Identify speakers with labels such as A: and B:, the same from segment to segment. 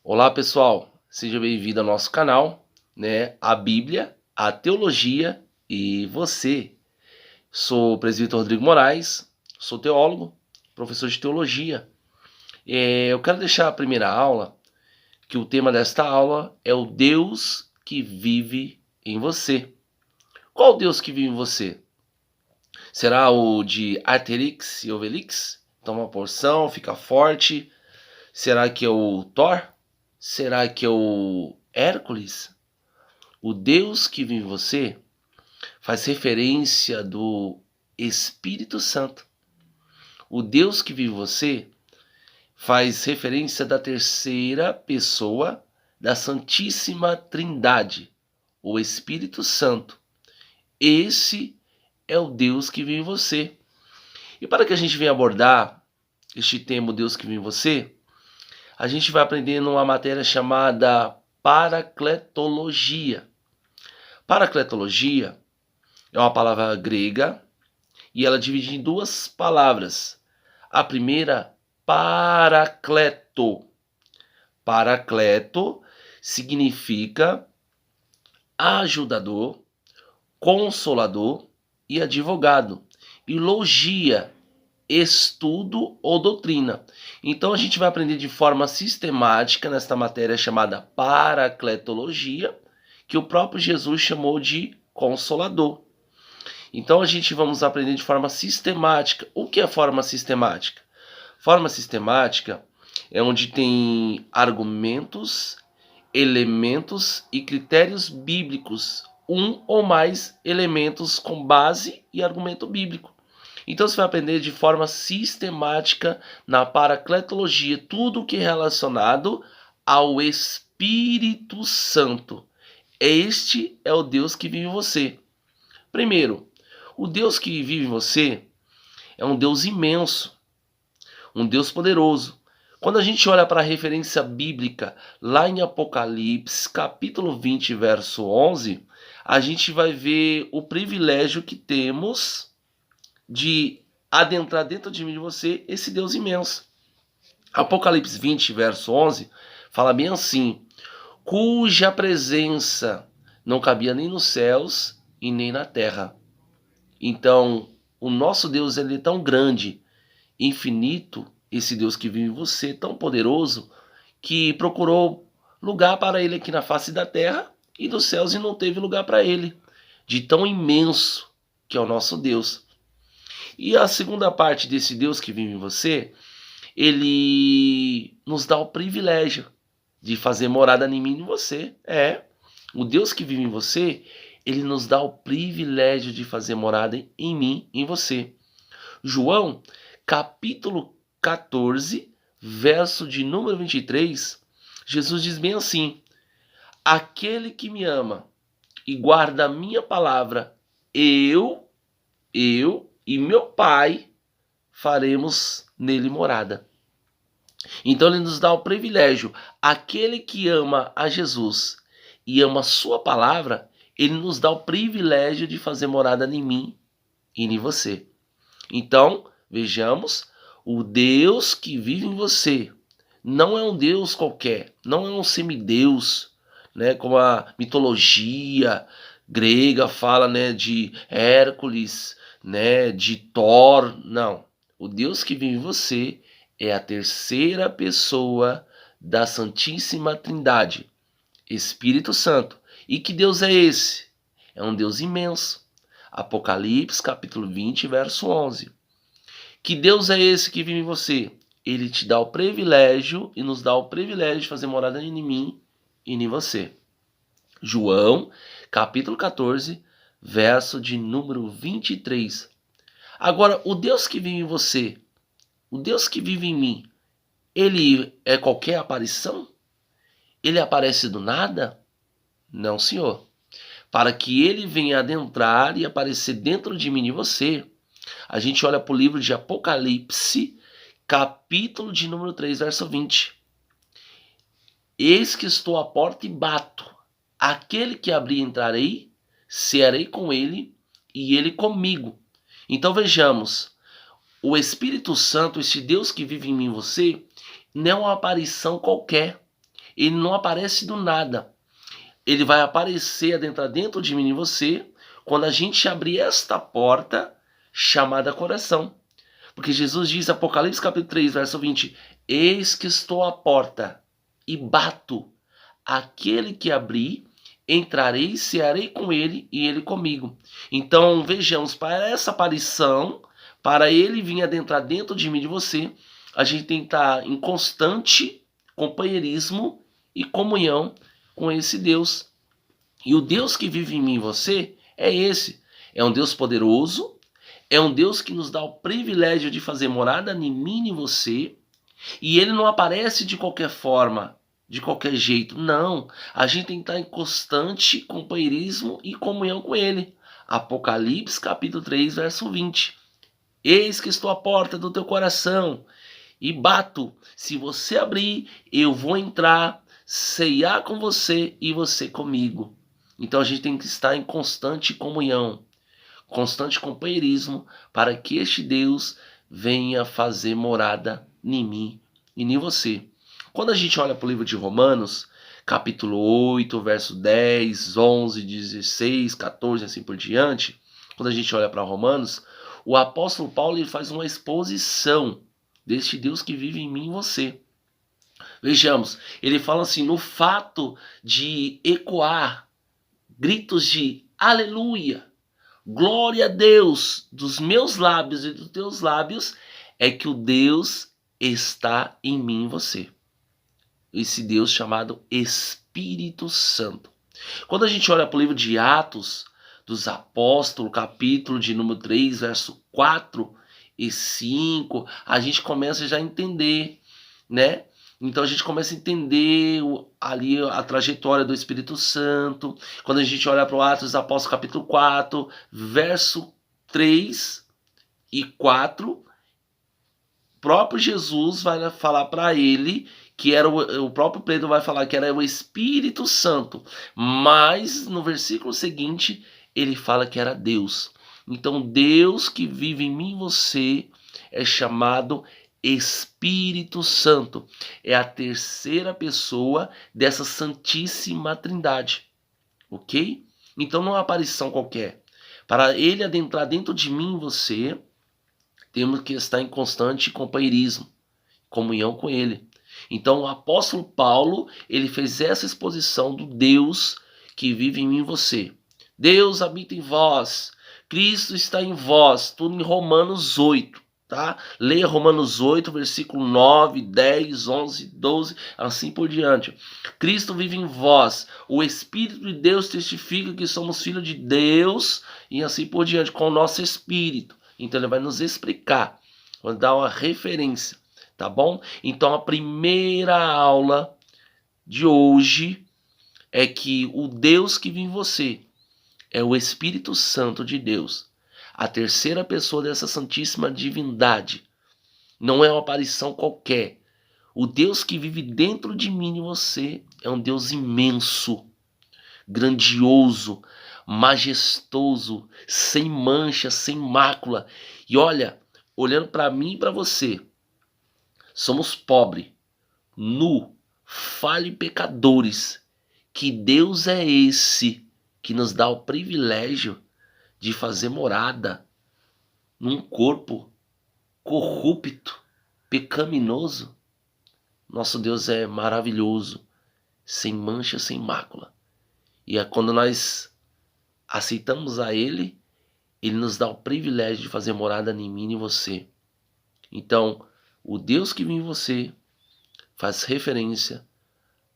A: Olá pessoal, seja bem-vindo ao nosso canal, A Bíblia, a Teologia e você. Sou o presbítero Rodrigo Moraes, sou teólogo, professor de teologia. Eu quero deixar a primeira aula, que o tema desta aula é o Deus que vive em você. Qual Deus que vive em você? Será o de Asterix e Obelix? Toma uma porção, fica forte. Será que é o Thor? Será que é o Hércules? O Deus que vive em você faz referência do Espírito Santo. O Deus que vive em você faz referência da terceira pessoa da Santíssima Trindade, o Espírito Santo. Esse é o Deus que vive em você. E para que a gente venha abordar este tema, o Deus que vive em você, a gente vai aprender numa matéria chamada Paracletologia. Paracletologia é uma palavra grega e ela é dividida em duas palavras. A primeira, paracleto. Paracleto significa ajudador, consolador e advogado. E logia, estudo ou doutrina. Então a gente vai aprender de forma sistemática nesta matéria chamada paracletologia, que o próprio Jesus chamou de consolador. Então a gente vamos aprender de forma sistemática. O que é forma sistemática? Forma sistemática é onde tem argumentos, elementos e critérios bíblicos, um ou mais elementos com base e argumento bíblico. Então você vai aprender de forma sistemática na paracletologia tudo o que é relacionado ao Espírito Santo. Este é o Deus que vive em você. Primeiro, o Deus que vive em você é um Deus imenso, um Deus poderoso. Quando a gente olha para a referência bíblica lá em Apocalipse, capítulo 20, verso 11, a gente vai ver o privilégio que temos de adentrar dentro de mim e de você esse Deus imenso. Apocalipse 20, verso 11, fala bem assim: cuja presença não cabia nem nos céus e nem na terra. Então, o nosso Deus ele é tão grande, infinito, esse Deus que vive em você, tão poderoso, que procurou lugar para ele aqui na face da terra e dos céus e não teve lugar para ele, de tão imenso que é o nosso Deus. E a segunda parte desse Deus que vive em você, ele nos dá o privilégio de fazer morada em mim e em você. O Deus que vive em você, ele nos dá o privilégio de fazer morada em mim e em você. João, capítulo 14, verso de número 23, Jesus diz bem assim: aquele que me ama e guarda a minha palavra, eu e meu Pai faremos nele morada. Então ele nos dá o privilégio. Aquele que ama a Jesus e ama a sua palavra, ele nos dá o privilégio de fazer morada em mim e em você. Então, vejamos, o Deus que vive em você não é um Deus qualquer, não é um semideus, como a mitologia grega fala, de Hércules, de Thor, não. O Deus que vive em você é a terceira pessoa da Santíssima Trindade, Espírito Santo. E que Deus é esse? É um Deus imenso. Apocalipse, capítulo 20, verso 11. Que Deus é esse que vive em você? Ele te dá o privilégio e nos dá o privilégio de fazer morada em mim e em você. João, capítulo 14, verso de número 23. Agora, o Deus que vive em você, o Deus que vive em mim, ele é qualquer aparição? Ele aparece do nada? Não, senhor. Para que ele venha adentrar e aparecer dentro de mim e você, a gente olha para o livro de Apocalipse, capítulo de número 3, verso 20. Eis que estou à porta e bato. Aquele que abrir entrarei, cearei com ele e ele comigo. Então vejamos, o Espírito Santo, esse Deus que vive em mim e você, não é uma aparição qualquer. ele não aparece do nada. Ele vai aparecer, adentrar dentro de mim e você, quando a gente abrir esta porta chamada coração. Porque Jesus diz, Apocalipse capítulo 3, verso 20, eis que estou à porta e bato. Aquele que abrir, entrarei, cearei com ele e ele comigo. Então vejamos, para essa aparição, para ele vir adentrar dentro de mim e de você, a gente tem que estar em constante companheirismo e comunhão com esse Deus. E o Deus que vive em mim e você é esse. É um Deus poderoso, é um Deus que nos dá o privilégio de fazer morada em mim e em você, e ele não aparece de qualquer forma, de qualquer jeito. Não, a gente tem que estar em constante companheirismo e comunhão com ele. Apocalipse capítulo 3, verso 20. Eis que estou à porta do teu coração e bato. Se você abrir, eu vou entrar, ceiar com você e você comigo. Então a gente tem que estar em constante comunhão, constante companheirismo, para que este Deus venha fazer morada em mim e em você. Quando a gente olha para o livro de Romanos, capítulo 8, verso 10, 11, 16, 14, assim por diante, quando a gente olha para Romanos, o apóstolo Paulo ele faz uma exposição deste Deus que vive em mim e em você. Vejamos, ele fala assim, no fato de ecoar gritos de aleluia, glória a Deus, dos meus lábios e dos teus lábios, é que o Deus está em mim e em você. Esse Deus chamado Espírito Santo. Quando a gente olha para o livro de Atos dos Apóstolos, capítulo de número 3, verso 4 e 5, a gente começa já a entender, né? Então a gente começa a entender ali a trajetória do Espírito Santo. Quando a gente olha para o Atos dos Apóstolos capítulo 4, verso 3 e 4, o próprio Jesus vai falar para ele que era o próprio Pedro vai falar que era o Espírito Santo. Mas no versículo seguinte ele fala que era Deus. Então Deus que vive em mim e você é chamado Espírito Santo, é a terceira pessoa dessa Santíssima Trindade, ok? Então não é uma aparição qualquer. Para ele adentrar dentro de mim e você, temos que estar em constante companheirismo, comunhão com ele. Então o apóstolo Paulo, ele fez essa exposição do Deus que vive em mim e você. Deus habita em vós, Cristo está em vós, tudo em Romanos 8. Tá? Leia Romanos 8, versículo 9, 10, 11, 12, assim por diante. Cristo vive em vós, o Espírito de Deus testifica que somos filhos de Deus e assim por diante, com o nosso Espírito. Então ele vai nos explicar, vai dar uma referência, tá bom? Então a primeira aula de hoje é que o Deus que vive em você é o Espírito Santo de Deus. A terceira pessoa dessa santíssima divindade. Não é uma aparição qualquer. O Deus que vive dentro de mim e você é um Deus imenso, grandioso, majestoso, sem mancha, sem mácula. E olha, olhando para mim e para você, somos pobres, nu, falhos e pecadores. Que Deus é esse que nos dá o privilégio de fazer morada num corpo corrupto, pecaminoso? Nosso Deus é maravilhoso, sem mancha, sem mácula. E é quando nós aceitamos a Ele, Ele nos dá o privilégio de fazer morada em mim e em você. Então, o Deus que vive em você faz referência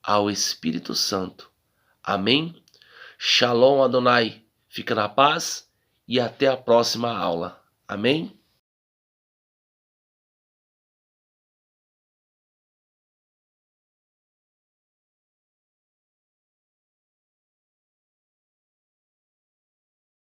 A: ao Espírito Santo. Amém? Shalom Adonai. Fica na paz e até a próxima aula. Amém?